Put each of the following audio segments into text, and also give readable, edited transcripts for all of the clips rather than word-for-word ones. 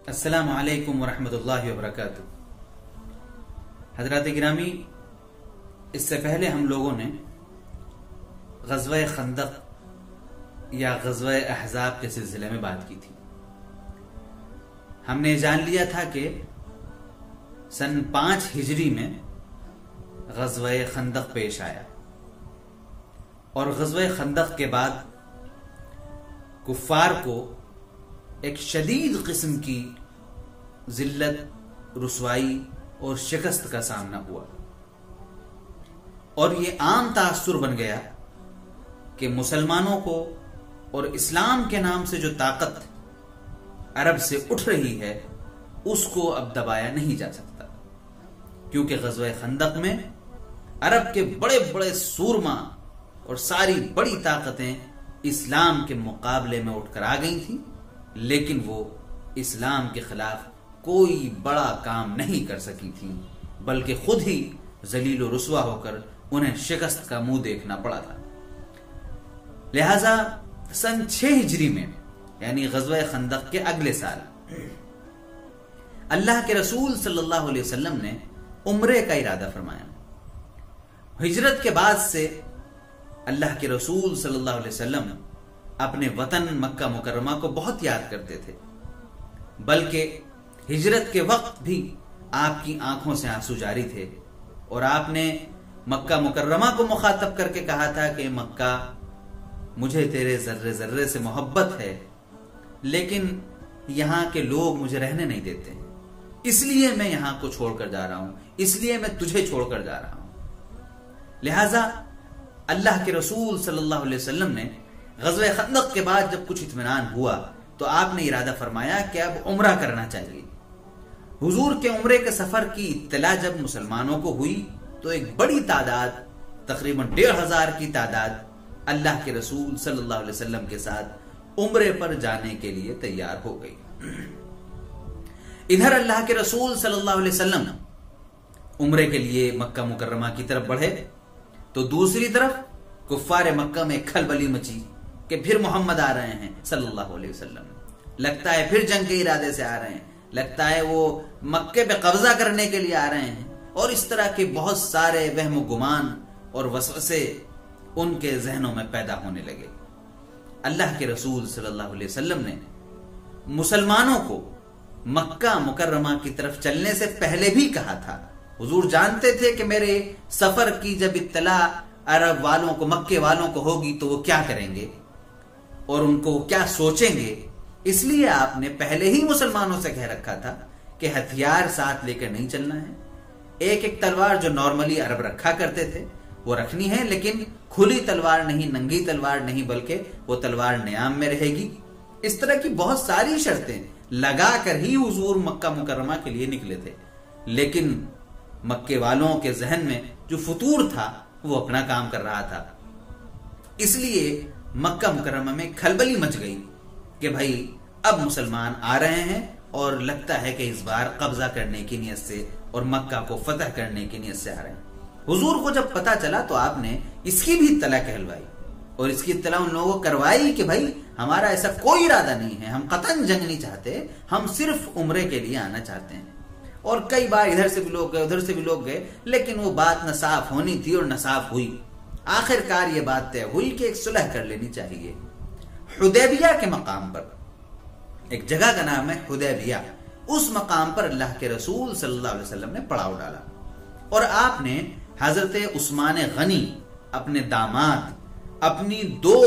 السلام علیکم ورحمۃ اللہ وبرکاتہ۔ حضرات گرامی، اس سے پہلے ہم لوگوں نے غزوہ خندق یا غزوہ احزاب کے سلسلے میں بات کی تھی۔ ہم نے جان لیا تھا کہ سن 5 ہجری میں غزوہ خندق پیش آیا، اور غزوہ خندق کے بعد کفار کو ایک شدید قسم کی ذلت، رسوائی اور شکست کا سامنا ہوا، اور یہ عام تاثر بن گیا کہ مسلمانوں کو اور اسلام کے نام سے جو طاقت عرب سے اٹھ رہی ہے اس کو اب دبایا نہیں جا سکتا، کیونکہ غزوہ خندق میں عرب کے بڑے بڑے سورما اور ساری بڑی طاقتیں اسلام کے مقابلے میں اٹھ کر آ گئی تھیں، لیکن وہ اسلام کے خلاف کوئی بڑا کام نہیں کر سکی تھیں، بلکہ خود ہی ذلیل و رسوا ہو کر انہیں شکست کا منہ دیکھنا پڑا تھا۔ لہذا سن 6 ہجری میں یعنی غزوہ خندق کے اگلے سال اللہ کے رسول صلی اللہ علیہ وسلم نے عمرے کا ارادہ فرمایا۔ ہجرت کے بعد سے اللہ کے رسول صلی اللہ علیہ وسلم اپنے وطن مکہ مکرمہ کو بہت یاد کرتے تھے، بلکہ ہجرت کے وقت بھی آپ کی آنکھوں سے آنسو جاری تھے، اور آپ نے مکہ مکرمہ کو مخاطب کر کے کہا تھا کہ مکہ، مجھے تیرے ذرے ذرے سے محبت ہے، لیکن یہاں کے لوگ مجھے رہنے نہیں دیتے، اس لیے میں یہاں کو چھوڑ کر جا رہا ہوں، اس لیے میں تجھے چھوڑ کر جا رہا ہوں۔ لہذا اللہ کے رسول صلی اللہ علیہ وسلم نے غزوہ خندق کے بعد جب کچھ اطمینان ہوا تو آپ نے ارادہ فرمایا کہ اب عمرہ کرنا چاہیے۔ حضور کے عمرے کے سفر کی اطلاع جب مسلمانوں کو ہوئی تو ایک بڑی تعداد، تقریباً 1500 کی تعداد اللہ کے رسول صلی اللہ علیہ وسلم کے ساتھ عمرے پر جانے کے لیے تیار ہو گئی۔ ادھر اللہ کے رسول صلی اللہ علیہ وسلم عمرے کے لیے مکہ مکرمہ کی طرف بڑھے تو دوسری طرف کفار مکہ میں کھلبلی مچی کہ پھر محمد آ رہے ہیں صلی اللہ علیہ وسلم، لگتا ہے پھر جنگ کے ارادے سے آ رہے ہیں، لگتا ہے وہ مکے پہ قبضہ کرنے کے لیے آ رہے ہیں، اور اس طرح کے بہت سارے وہم و گمان اور وسوسے ان کے ذہنوں میں پیدا ہونے لگے۔ اللہ کے رسول صلی اللہ علیہ وسلم نے مسلمانوں کو مکہ مکرمہ کی طرف چلنے سے پہلے بھی کہا تھا۔ حضور جانتے تھے کہ میرے سفر کی جب اطلاع عرب والوں کو، مکے والوں کو ہوگی تو وہ کیا کریں گے اور ان کو کیا سوچیں گے، اس لیے آپ نے پہلے ہی مسلمانوں سے کہہ رکھا تھا کہ ہتھیار ساتھ لے کر نہیں چلنا ہے، ایک ایک تلوار جو نارملی عرب رکھا کرتے تھے وہ رکھنی ہے، لیکن کھلی تلوار نہیں، ننگی تلوار نہیں، بلکہ وہ تلوار نیام میں رہے گی۔ اس طرح کی بہت ساری شرطیں لگا کر ہی حضور مکہ مکرمہ کے لیے نکلے تھے، لیکن مکے والوں کے ذہن میں جو فطور تھا وہ اپنا کام کر رہا تھا، اس لیے مکہ مکرمہ میں کھلبلی مچ گئی کہ بھائی اب مسلمان آ رہے ہیں اور لگتا ہے کہ اس بار قبضہ کرنے کی نیت سے اور مکہ کو فتح کرنے کی نیت سے آ رہے ہیں۔ حضور کو جب پتا چلا تو آپ نے اس کی بھی اطلاع کہلوائی، اور اس کی اطلاع ان لوگوں کو کروائی کہ بھائی ہمارا ایسا کوئی ارادہ نہیں ہے، ہم قطعاً جنگ نہیں چاہتے، ہم صرف عمرے کے لیے آنا چاہتے ہیں۔ اور کئی بار ادھر سے بھی لوگ گئے، ادھر سے بھی لوگ گئے، لیکن وہ بات نہ صاف ہونی تھی اور نہ صاف ہوئی۔ آخر کار یہ بات طے ہوئی کہ ایک صلح کر لینی چاہیے۔ حدیبیہ کے مقام پر، ایک جگہ کا نام ہے حدیبیہ، اس مقام پر اللہ کے رسول صلی اللہ علیہ وسلم نے پڑاؤ ڈالا، اور آپ نے حضرت عثمان غنی، اپنے داماد، اپنی 2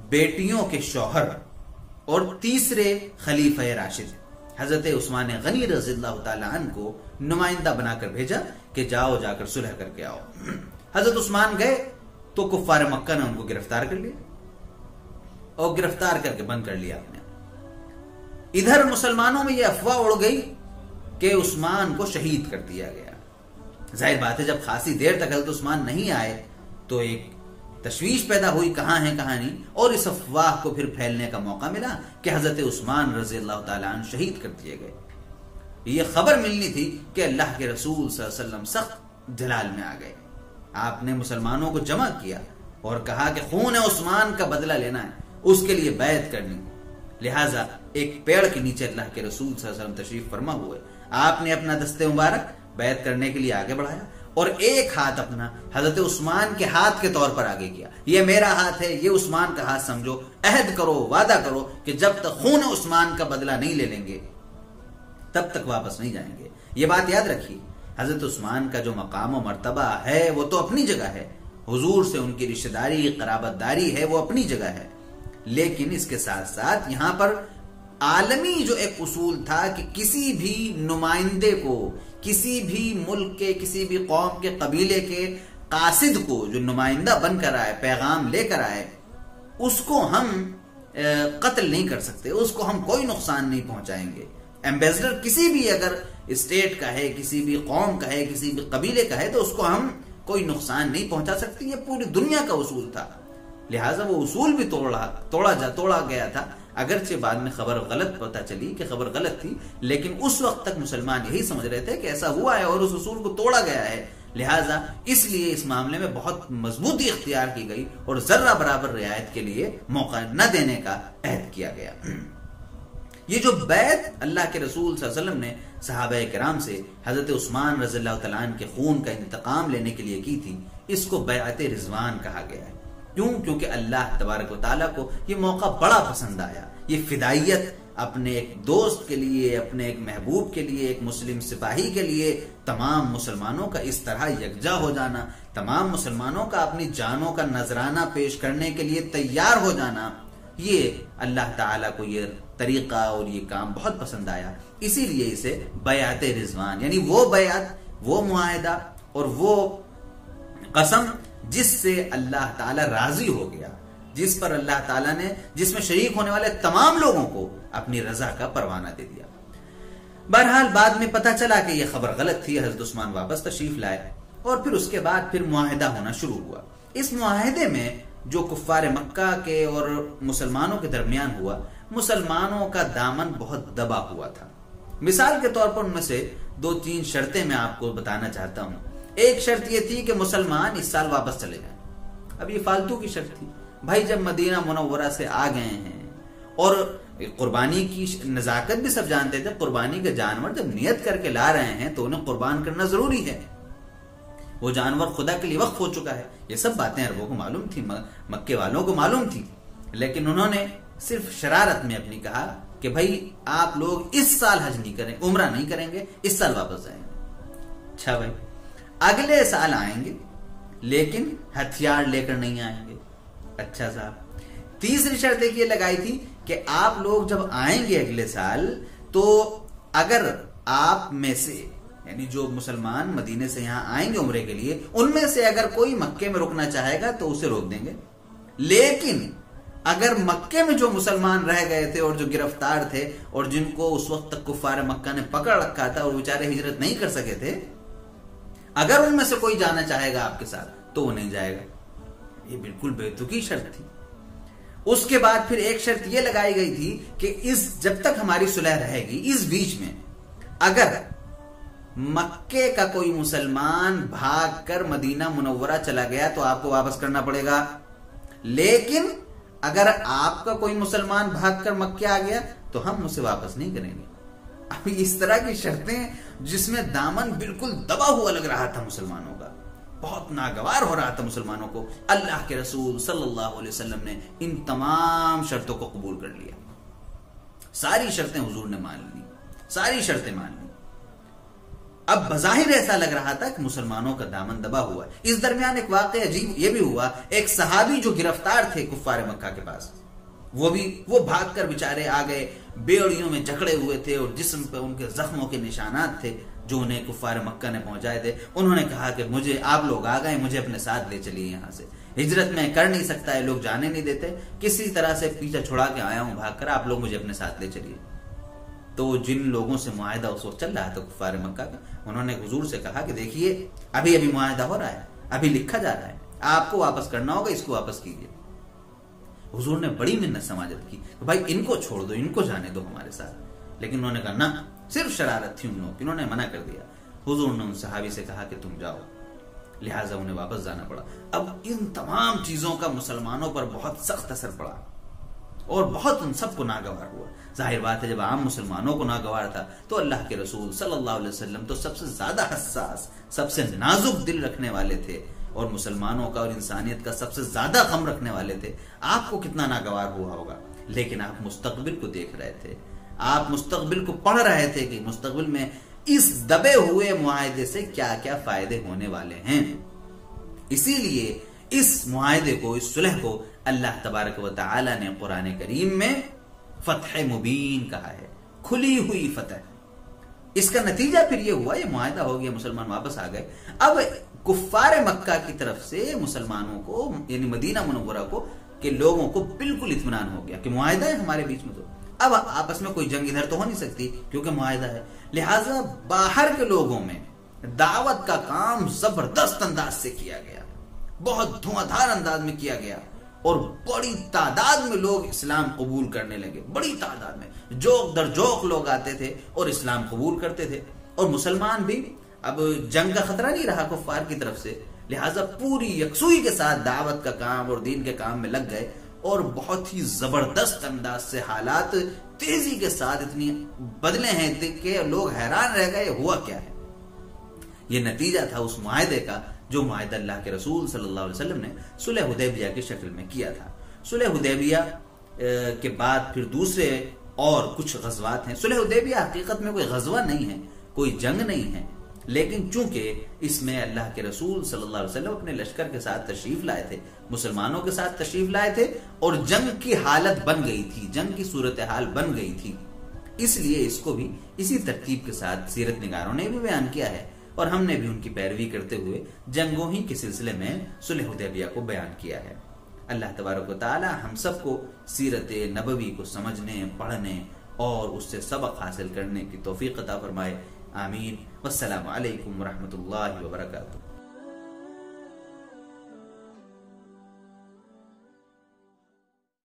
بیٹیوں کے شوہر اور تیسرے خلیفہ راشد حضرت عثمان غنی رضی اللہ تعالیٰ عنہ کو نمائندہ بنا کر بھیجا کہ جاؤ، جا کر صلح کر کے آؤ۔ حضرت عثمان گئے تو کفار مکہ نے ان کو گرفتار کر لیا، اور گرفتار کر کے بند کر لیا اپنے۔ ادھر مسلمانوں میں یہ افواہ اڑ گئی کہ عثمان کو شہید کر دیا گیا۔ ظاہر بات ہے جب خاصی دیر تک حضرت عثمان نہیں آئے تو ایک تشویش پیدا ہوئی، کہاں ہیں کہاں نہیں، اور اس افواہ کو پھر پھیلنے کا موقع ملا کہ حضرت عثمان رضی اللہ تعالیٰ عنہ شہید کر دیے گئے۔ یہ خبر ملنی تھی کہ اللہ کے رسول صلی اللہ علیہ وسلم سخت جلال میں آ گئے۔ آپ نے مسلمانوں کو جمع کیا اور کہا کہ خون عثمان کا بدلہ لینا ہے، اس کے لیے بیعت کرنی۔ لہٰذا ایک پیڑ کے نیچے اللہ کے رسول صلی اللہ علیہ وسلم تشریف فرما ہوئے، آپ نے اپنا دست مبارک بیعت کرنے کے لیے آگے بڑھایا اور ایک ہاتھ اپنا حضرت عثمان کے ہاتھ کے طور پر آگے کیا، یہ میرا ہاتھ ہے، یہ عثمان کا ہاتھ سمجھو، عہد کرو، وعدہ کرو کہ جب تک خون عثمان کا بدلہ نہیں لے لیں گے تب تک واپس نہیں جائیں گے۔ یہ بات یاد رکھیے، حضرت عثمان کا جو مقام و مرتبہ ہے وہ تو اپنی جگہ ہے، حضور سے ان کی رشتہ داری، قرابت داری ہے، وہ اپنی جگہ ہے، لیکن اس کے ساتھ ساتھ یہاں پر عالمی جو ایک اصول تھا کہ کسی بھی نمائندے کو، کسی بھی ملک کے، کسی بھی قوم کے، قبیلے کے قاصد کو جو نمائندہ بن کر آئے، پیغام لے کر آئے، اس کو ہم قتل نہیں کر سکتے، اس کو ہم کوئی نقصان نہیں پہنچائیں گے۔ ایمبیسڈر کسی بھی اگر اسٹیٹ کا ہے، کسی بھی قوم کا ہے، کسی بھی قبیلے کا ہے، تو اس کو ہم کوئی نقصان نہیں پہنچا سکتے، یہ پوری دنیا کا اصول تھا۔ لہٰذا وہ اصول بھی توڑا گیا تھا، اگرچہ بعد میں خبر غلط پتہ چلی کہ خبر غلط تھی، لیکن اس وقت تک مسلمان یہی سمجھ رہے تھے کہ ایسا ہوا ہے اور اس اصول کو توڑا گیا ہے، لہٰذا اس لیے اس معاملے میں بہت مضبوطی اختیار کی گئی اور ذرہ برابر رعایت کے لیے موقع نہ دینے کا عہد کیا گیا۔ یہ جو بیعت اللہ کے رسول صلی اللہ علیہ وسلم نے صحابہ کرام سے حضرت عثمان رضی اللہ تعالیٰ عنہ کے خون کا انتقام لینے کے لیے کی تھی، اس کو بیعت رضوان کہا گیا ہے۔ کیوں؟ کیونکہ اللہ تبارک و تعالیٰ کو یہ موقع بڑا پسند آیا، یہ فدائیت اپنے ایک دوست کے لیے، اپنے ایک محبوب کے لیے، ایک مسلم سپاہی کے لیے، تمام مسلمانوں کا اس طرح یکجا ہو جانا، تمام مسلمانوں کا اپنی جانوں کا نذرانہ پیش کرنے کے لیے تیار ہو جانا، یہ اللہ تعالیٰ کو یہ طریقہ اور یہ کام بہت پسند آیا، اسی لیے اسے بیعت رضوان، یعنی وہ بیعت، وہ معاہدہ اور وہ قسم جس سے اللہ تعالیٰ راضی ہو گیا، جس پر اللہ تعالیٰ نے، جس میں شریک ہونے والے تمام لوگوں کو اپنی رضا کا پروانہ دے دیا۔ بہرحال بعد میں پتہ چلا کہ یہ خبر غلط تھی، حضرت عثمان واپس تشریف لائے اور پھر اس کے بعد پھر معاہدہ ہونا شروع ہوا۔ اس معاہدے میں جو کفار مکہ کے اور مسلمانوں کے درمیان ہوا، مسلمانوں کا دامن بہت دبا ہوا تھا۔ مثال کے طور پر ان میں سے 2-3 شرطیں میں آپ کو بتانا چاہتا ہوں۔ ایک شرط یہ تھی کہ مسلمان اس سال واپس چلے جائیں۔ اب یہ فالتو کی شرط تھی، بھائی جب مدینہ منورہ سے آ گئے ہیں اور قربانی کی نزاکت بھی سب جانتے تھے، قربانی کے جانور جب نیت کر کے لا رہے ہیں تو انہیں قربان کرنا ضروری ہے، وہ جانور خدا کے لیے وقف ہو چکا ہے، یہ سب باتیں عربوں کو معلوم تھی، مکے والوں کو معلوم تھی، لیکن انہوں نے صرف شرارت میں اپنی کہا کہ بھائی آپ لوگ اس سال حج نہیں کریں، عمرہ نہیں کریں گے، اس سال واپس جائیں گے۔ اچھا بھائی، اگلے سال آئیں گے لیکن ہتھیار لے کر نہیں آئیں گے۔ اچھا صاحب، تیسری شرط ایک یہ لگائی تھی کہ آپ لوگ جب آئیں گے اگلے سال تو اگر آپ میں سے، یعنی جو مسلمان مدینے سے یہاں آئیں گے عمرے کے لیے، ان میں سے اگر کوئی مکے میں رکنا چاہے گا تو اسے روک دیں گے، لیکن اگر مکے میں جو مسلمان رہ گئے تھے اور جو گرفتار تھے اور جن کو اس وقت تک کفار مکہ نے پکڑ رکھا تھا اور بیچارے ہجرت نہیں کر سکے تھے، اگر ان میں سے کوئی جانا چاہے گا آپ کے ساتھ تو وہ نہیں جائے گا۔ یہ بالکل بیتوکی شرط تھی۔ اس کے بعد پھر ایک شرط یہ لگائی گئی تھی کہ جب تک ہماری صلح رہے گی، اس بیچ میں اگر مکے کا کوئی مسلمان بھاگ کر مدینہ منورہ چلا گیا تو آپ کو واپس کرنا پڑے گا، لیکن اگر آپ کا کوئی مسلمان بھاگ کر مکے آ گیا تو ہم اسے واپس نہیں کریں گے۔ اب اس طرح کی شرطیں جس میں دامن بالکل دبا ہوا لگ رہا تھا مسلمانوں کا، بہت ناگوار ہو رہا تھا مسلمانوں کو، اللہ کے رسول صلی اللہ علیہ وسلم نے ان تمام شرطوں کو قبول کر لیا، ساری شرطیں حضور نے مان لی، ساری شرطیں مان لی۔ اب بظاہر ایسا لگ رہا تھا کہ مسلمانوں کا دامن دبا ہوا ہے۔ اس درمیان ایک واقعہ عجیب یہ بھی ہوا، ایک صحابی جو گرفتار تھے کفار مکہ کے پاس، وہ بھاگ کر بیچارے آ گئے، بیڑیوں میں جکڑے ہوئے تھے اور جسم پہ ان کے زخموں کے نشانات تھے جو انہیں کفار مکہ نے پہنچائے تھے۔ انہوں نے کہا کہ مجھے، آپ لوگ آ گئے، مجھے اپنے ساتھ لے چلیے، یہاں سے ہجرت میں کر نہیں سکتا ہے، لوگ جانے نہیں دیتے، کسی طرح سے پیچھا چھڑا کے آیا ہوں بھاگ کر، آپ لوگ مجھے اپنے ساتھ لے چلیے۔ تو جن لوگوں سے معاہدہ اس وقت چل رہا تھا کفار مکہ کا، انہوں نے حضور سے کہا کہ دیکھیے ابھی معاہدہ ہو رہا ہے، ابھی لکھا جا رہا ہے، آپ کو واپس کرنا ہوگا، اس کو واپس کیجیے۔ حضور نے بڑی منت سماجت کی کہ بھائی ان کو چھوڑ دو، ان کو جانے دو ہمارے ساتھ، لیکن انہوں نے کہا نہ، صرف شرارت تھی ان لوگوں کی، انہوں نے منع کر دیا۔ حضور نے ان صحابی سے کہا کہ تم جاؤ، لہٰذا انہیں واپس جانا پڑا۔ اب ان تمام چیزوں کا مسلمانوں پر بہت سخت اثر پڑا، اور بہت ان سب کو ناگوار ہوا. ظاہر بات ہے جب عام مسلمانوں کو ناگوار تھا تو اللہ کے رسول صلی اللہ علیہ وسلم تو سب سے زیادہ حساس، سب سے نازک دل رکھنے والے تھے اور مسلمانوں کا اور انسانیت کا سب سے زیادہ غم رکھنے والے تھے. آپ کو کتنا ناگوار ہوا ہوگا، لیکن آپ مستقبل کو دیکھ رہے تھے، آپ مستقبل کو پڑھ رہے تھے کہ مستقبل میں اس دبے ہوئے معاہدے سے کیا کیا فائدے ہونے والے ہیں. اسی لیے اس معاہدے کو، اس صلح کو اللہ تبارک و تعالی نے قرآن کریم میں فتح مبین کہا ہے، کھلی ہوئی فتح. اس کا نتیجہ پھر یہ ہوا، یہ معاہدہ ہو گیا، مسلمان واپس آ گئے. اب کفار مکہ کی طرف سے مسلمانوں کو، یعنی مدینہ منورہ کو، کہ لوگوں کو بالکل اطمینان ہو گیا کہ معاہدہ ہے ہمارے بیچ میں، تو اب آپس میں کوئی جنگ ادھر تو ہو نہیں سکتی کیونکہ معاہدہ ہے. لہٰذا باہر کے لوگوں میں دعوت کا کام زبردست انداز سے کیا گیا، بہت دھواں دھار انداز میں کیا گیا، اور بڑی تعداد میں لوگ اسلام قبول کرنے لگے. بڑی تعداد میں جوک در جوک لوگ آتے تھے اور اسلام قبول کرتے تھے. اور مسلمان بھی اب جنگ کا خطرہ نہیں رہا کفار کی طرف سے، لہٰذا پوری یکسوئی کے ساتھ دعوت کا کام اور دین کے کام میں لگ گئے، اور بہت ہی زبردست انداز سے حالات تیزی کے ساتھ اتنی بدلے ہیں کہ لوگ حیران رہ گئے ہوا کیا ہے. یہ نتیجہ تھا اس معاہدے کا جو معاہدہ اللہ کے رسول صلی اللہ علیہ وسلم نے صلح حدیبیہ کی شکل میں کیا تھا. صلح حدیبیہ کے بعد پھر دوسرے اور کچھ غزوات ہیں. صلح حدیبیہ حقیقت میں کوئی غزوہ نہیں ہے، کوئی جنگ نہیں ہے، لیکن چونکہ اس میں اللہ کے رسول صلی اللہ علیہ وسلم اپنے لشکر کے ساتھ تشریف لائے تھے، مسلمانوں کے ساتھ تشریف لائے تھے، اور جنگ کی حالت بن گئی تھی، جنگ کی صورتحال بن گئی تھی. اس لیے اس کو بھی اسی ترتیب کے ساتھ سیرت نگاروں نے بھی بیان کیا ہے، اور ہم نے بھی ان کی پیروی کرتے ہوئے جنگوں ہی کے سلسلے میں صلح حدیبیہ کو بیان کیا ہے. اللہ تبارک و تعالی ہم سب کو سیرت نبوی کو سمجھنے، پڑھنے اور اس سے سبق حاصل کرنے کی توفیق عطا فرمائے. آمین. والسلام علیکم ورحمۃ اللہ وبرکاتہ.